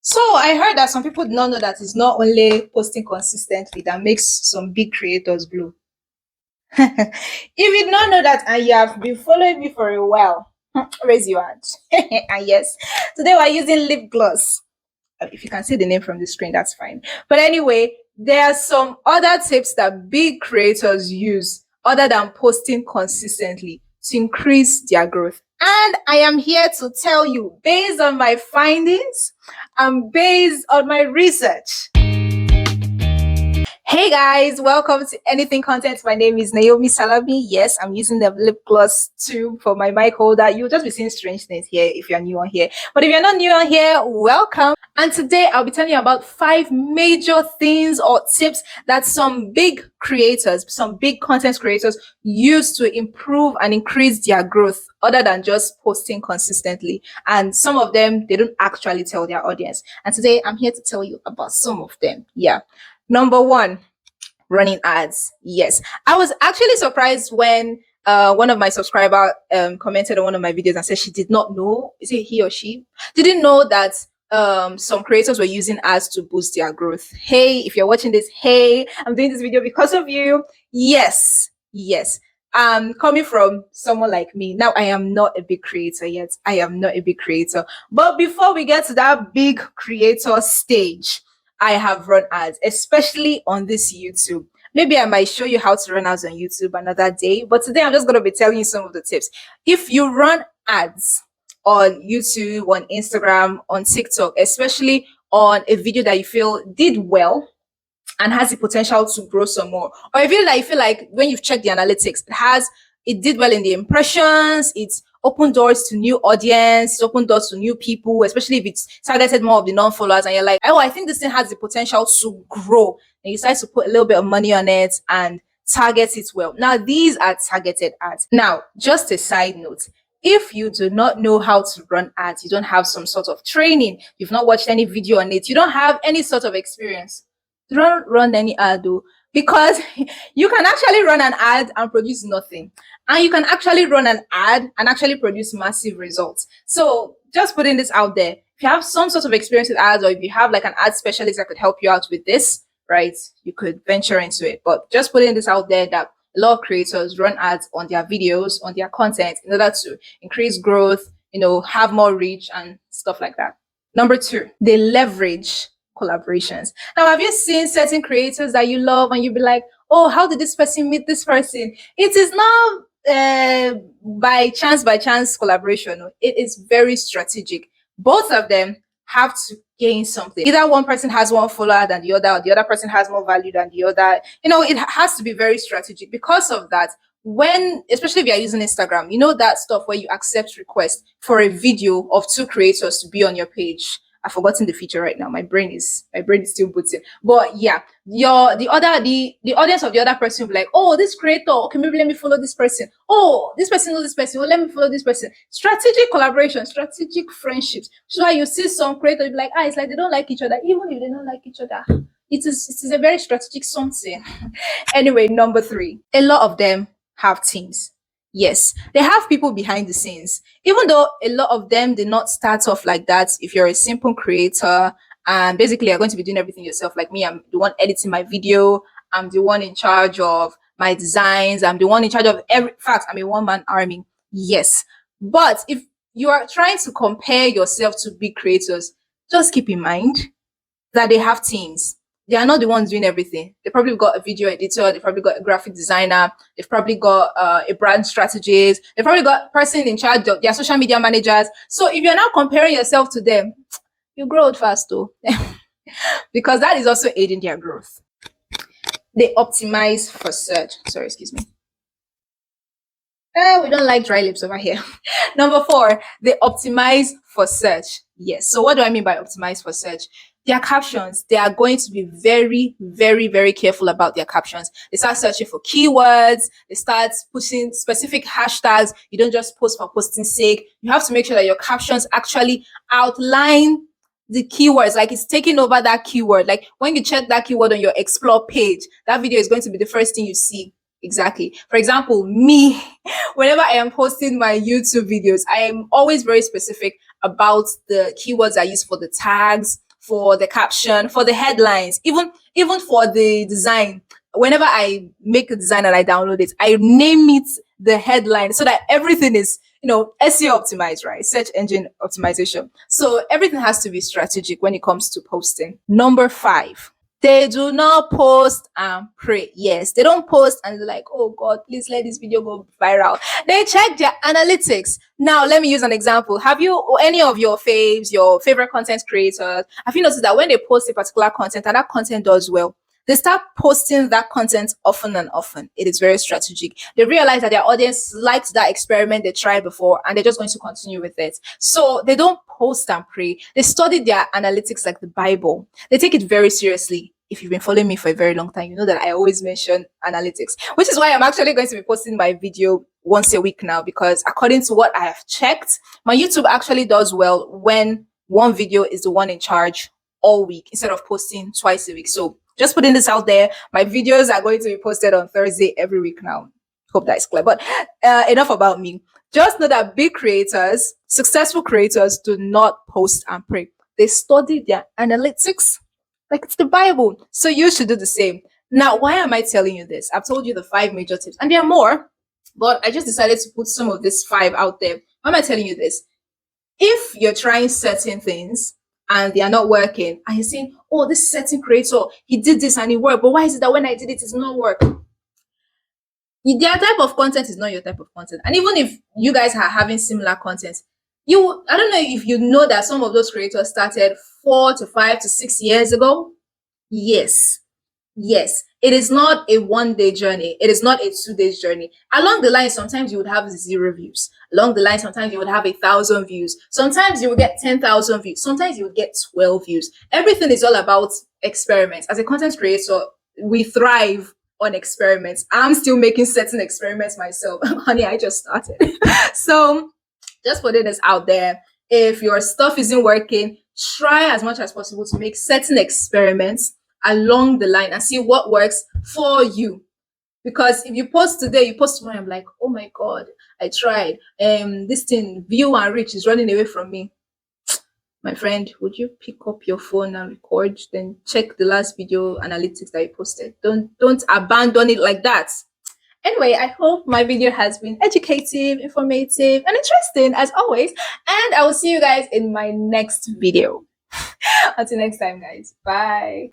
So I heard that some people do not know that it's not only posting consistently that makes some big creators blow. If you did not know that and you have been following me for a while, raise your hand. And yes, today we're using lip gloss. If you can see the name from the screen, that's fine. But anyway, there are some other tips that big creators use other than posting consistently to increase their growth. And I am here to tell you, based on my findings and based on my research. Hey guys, welcome to Anything Content. My name is Naomi Salami. Yes, I'm using the lip gloss tube for my mic holder. You'll just be seeing strange things here if you're new on here. But if you're not new on here, welcome. And today I'll be telling you about 5 major things or tips that some big creators, some big content creators use to improve and increase their growth other than just posting consistently. And some of them, they don't actually tell their audience. And today I'm here to tell you about some of them. Yeah. Number 1, running ads. Yes. I was actually surprised when one of my subscriber commented on one of my videos and said she did not know, is it he or she? Didn't know that some creators were using ads to boost their growth. Hey, if you're watching this, hey, I'm doing this video because of you. Yes. Coming from someone like me. Now, I am not a big creator yet. I am not a big creator. But before we get to that big creator stage, I have run ads, especially on this YouTube. Maybe I might show you how to run ads on YouTube another day, but today I'm just going to be telling you some of the tips. If you run ads on YouTube, on Instagram, on TikTok, especially on a video that you feel did well and has the potential to grow some more, or if you feel like when you've checked the analytics, it did well in the impressions, it's open doors to new audience, it's open doors to new people, especially if it's targeted more of the non-followers, and you're like, oh, I think this thing has the potential to grow, and you decide to put a little bit of money on it and target it well. Now, these are targeted ads. Now, just a side note, if you do not know how to run ads, you don't have some sort of training, you've not watched any video on it, you don't have any sort of experience, don't run any ad though, because you can actually run an ad and produce nothing, and you can actually run an ad and actually produce massive results. So just putting this out there, if you have some sort of experience with ads, or if you have like an ad specialist that could help you out with this, right, you could venture into it. But just putting this out there that a lot of creators run ads on their videos, on their content, in order to increase growth, have more reach and stuff like that. Number 2, they leverage collaborations. Now, have you seen certain creators that you love and you be like, oh, how did this person meet this person? It is not by chance collaboration. It is very strategic. Both of them have to gain something. Either one person has one follower than the other, or the other person has more value than the other. It has to be very strategic. Because of that, especially if you're using Instagram, that stuff where you accept requests for a video of 2 creators to be on your page. I've forgotten the feature right now. My brain is still booting. But yeah, the audience of the other person will be like, oh, this creator, okay, maybe let me follow this person. Oh, this person knows this person. Oh, let me follow this person. Strategic collaboration, strategic friendships. So why you see some creators be like, it's like they don't like each other, even if they don't like each other. It is a very strategic something. Anyway, number 3, a lot of them have teams. Yes, they have people behind the scenes. Even though a lot of them did not start off like that, if you're a simple creator and basically you're going to be doing everything yourself, like me, I'm the one editing my video, I'm the one in charge of my designs, I'm the one in charge of every fact, I'm a one-man army. Yes. But if you are trying to compare yourself to big creators, just keep in mind that they have teams. They are not the ones doing everything. They probably got a video editor, they probably got a graphic designer, they've probably got a brand strategist, they've probably got a person in charge of their social media managers. So if you're now comparing yourself to them, you grow old fast though. Because that is also aiding their growth. They optimize for search. Sorry, excuse me. We don't like dry lips over here. Number 4, they optimize for search. Yes. So what do I mean by optimize for search? Their captions, they are going to be very, very, very careful about their captions. They start searching for keywords. They start pushing specific hashtags. You don't just post for posting's sake. You have to make sure that your captions actually outline the keywords, like it's taking over that keyword. Like when you check that keyword on your explore page, that video is going to be the first thing you see. Exactly. For example, me, whenever I am posting my YouTube videos, I am always very specific about the keywords I use for the tags, for the caption, for the headlines, even for the design. Whenever I make a design and I download it, I name it the headline so that everything is, SEO optimized, right? Search engine optimization. So everything has to be strategic when it comes to posting. Number 5, they do not post and pray. Yes, they don't post and they're like, oh God, please let this video go viral. They check their analytics. Now, let me use an example. Have you, or any of your faves, your favorite content creators, have you noticed that when they post a particular content and that content does well, they start posting that content often and often? It is very strategic. They realize that their audience liked that experiment they tried before and they're just going to continue with it. So they don't post and pray. They study their analytics like the Bible. They take it very seriously. If you've been following me for a very long time, you know that I always mention analytics, which is why I'm actually going to be posting my video once a week now, because according to what I have checked, my YouTube actually does well when one video is the one in charge all week instead of posting twice a week. So just putting this out there, my videos are going to be posted on Thursday every week now. Hope that is clear. But enough about me. Just know that big creators, successful creators, do not post and pray. They study their analytics like it's the Bible. So you should do the same. Now, why am I telling you this? I've told you the 5 major tips, and there are more, but I just decided to put some of these 5 out there. Why am I telling you this? If you're trying certain things and they are not working, and you're saying, oh, this certain creator, he did this and it worked, but why is it that when I did it, it's not working? Their type of content is not your type of content. And even if you guys are having similar content, I don't know if you know that some of those creators started 4 to 5 to 6 years ago. Yes. It is not a 1-day journey. It is not a 2-day journey. Along the line, sometimes you would have 0 views. Along the line, sometimes you would have 1,000 views. Sometimes you will get 10,000 views. Sometimes you will get 12 views. Everything is all about experiments. As a content creator, we thrive on experiments. I'm still making certain experiments myself. Honey, I just started. So just putting this out there. If your stuff isn't working, try as much as possible to make certain experiments along the line and see what works for you. Because if you post today, you post tomorrow, I'm like, oh my God, I tried. This thing, view and reach, is running away from me. My friend, would you pick up your phone and record, then check the last video analytics that you posted? Don't abandon it like that. Anyway, I hope my video has been educative, informative, and interesting as always. And I will see you guys in my next video. Until next time, guys. Bye.